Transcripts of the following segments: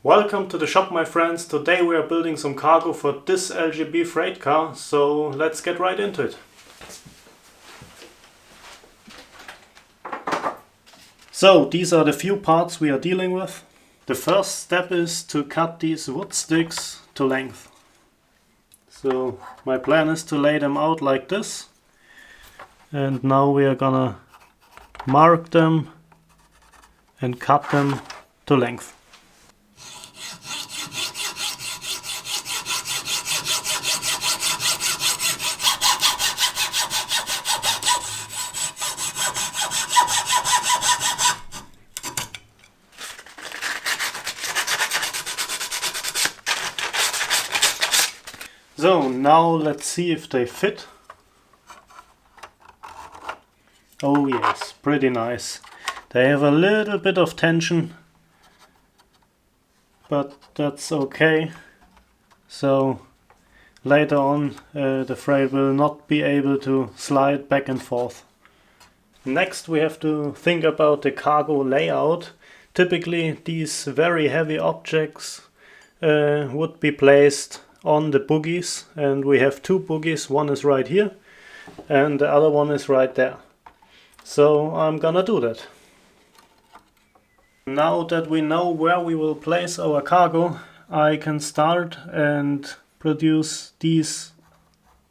Welcome to the shop, my friends. Today we are building some cargo for this LGB freight car, so let's get right into it. So these are the few parts we are dealing with. The first step is to cut these wood sticks to length. So my plan is to lay them out like this, and now we are gonna mark them and cut them to length. So now let's see if they fit. Oh yes, pretty nice. They have a little bit of tension, but that's okay. So later on the freight will not be able to slide back and forth. Next we have to think about the cargo layout. Typically these very heavy objects would be placed on the bogies, and we have two bogies. One is right here and the other one is right there. So I'm gonna do that. Now that we know where we will place our cargo, I can start and produce these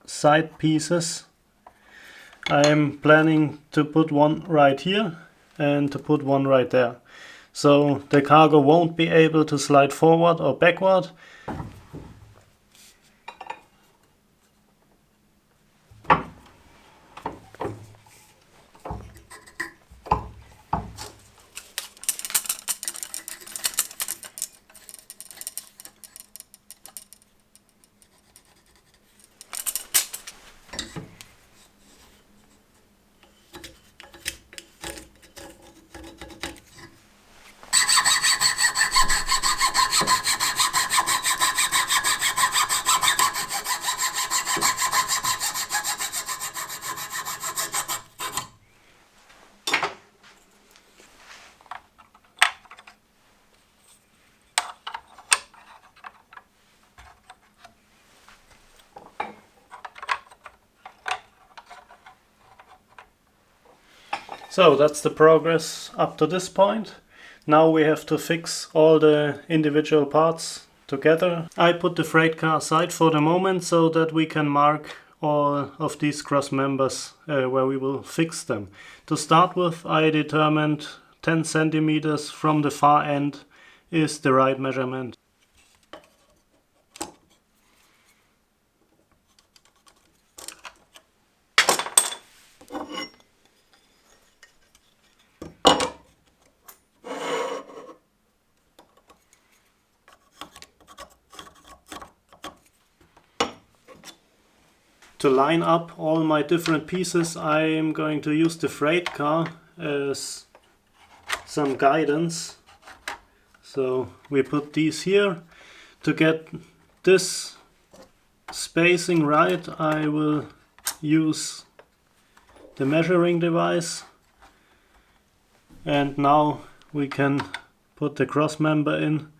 side pieces. I'm planning to put one right here and to put one right there. So the cargo won't be able to slide forward or backward. So that's the progress up to this point. Now we have to fix all the individual parts together. I put the freight car aside for the moment so that we can mark all of these cross members where we will fix them. To start with, I determined 10 centimeters from the far end is the right measurement. To line up all my different pieces, I am going to use the freight car as some guidance. So we put these here. To get this spacing right, I will use the measuring device. And now we can put the cross member in.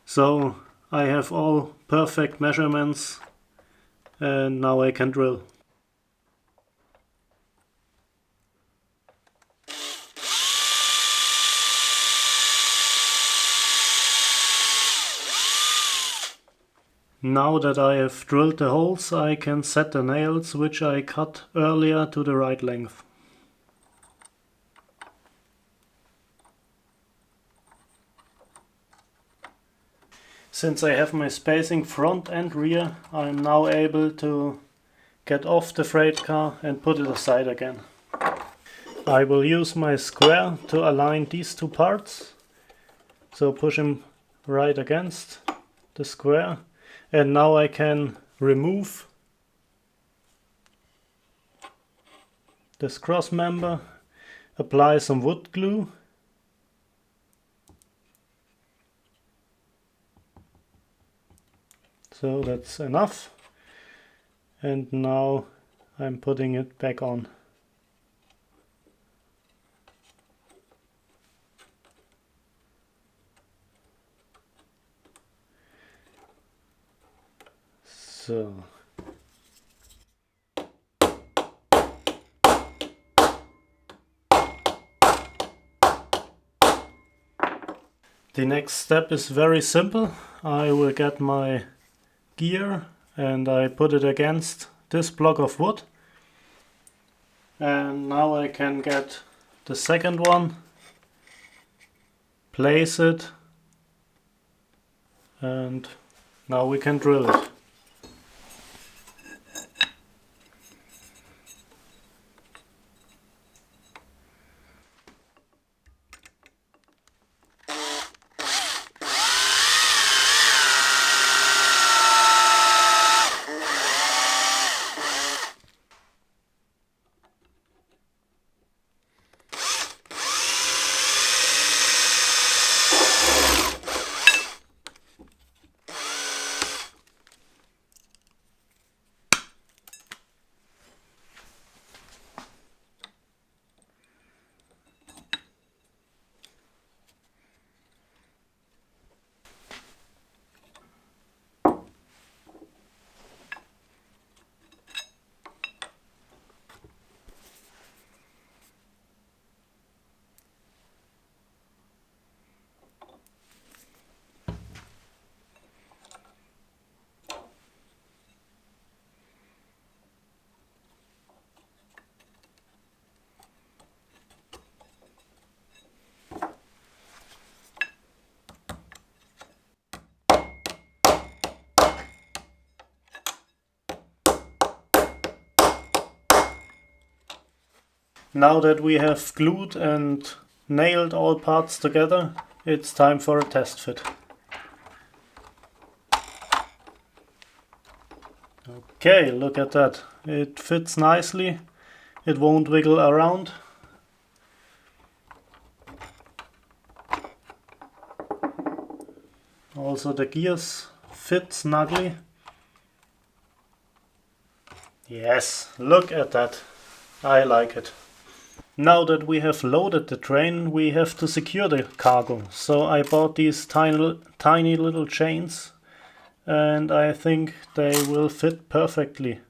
So I have all perfect measurements. And now I can drill. Now that I have drilled the holes, I can set the nails, which I cut earlier, to the right length. Since I have my spacing front and rear, I am now able to get off the freight car and put it aside again. I will use my square to align these two parts. So push them right against the square. And now I can remove this cross member, apply some wood glue. So that's enough. And now I'm putting it back on. So. The next step is very simple. I will get my gear and I put it against this block of wood. And now I can get the second one, place it, and now we can drill it. Now that we have glued and nailed all parts together, it's time for a test fit. Okay, look at that. It fits nicely. It won't wiggle around. Also the gears fit snugly. Yes, look at that. I like it. Now that we have loaded the train, we have to secure the cargo. So I bought these tiny little chains and I think they will fit perfectly.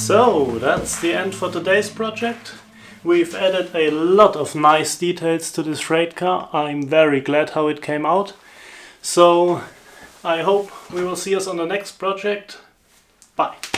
So that's the end for today's project. We've added a lot of nice details to this freight car. I'm very glad how it came out. So I hope we will see us on the next project. Bye.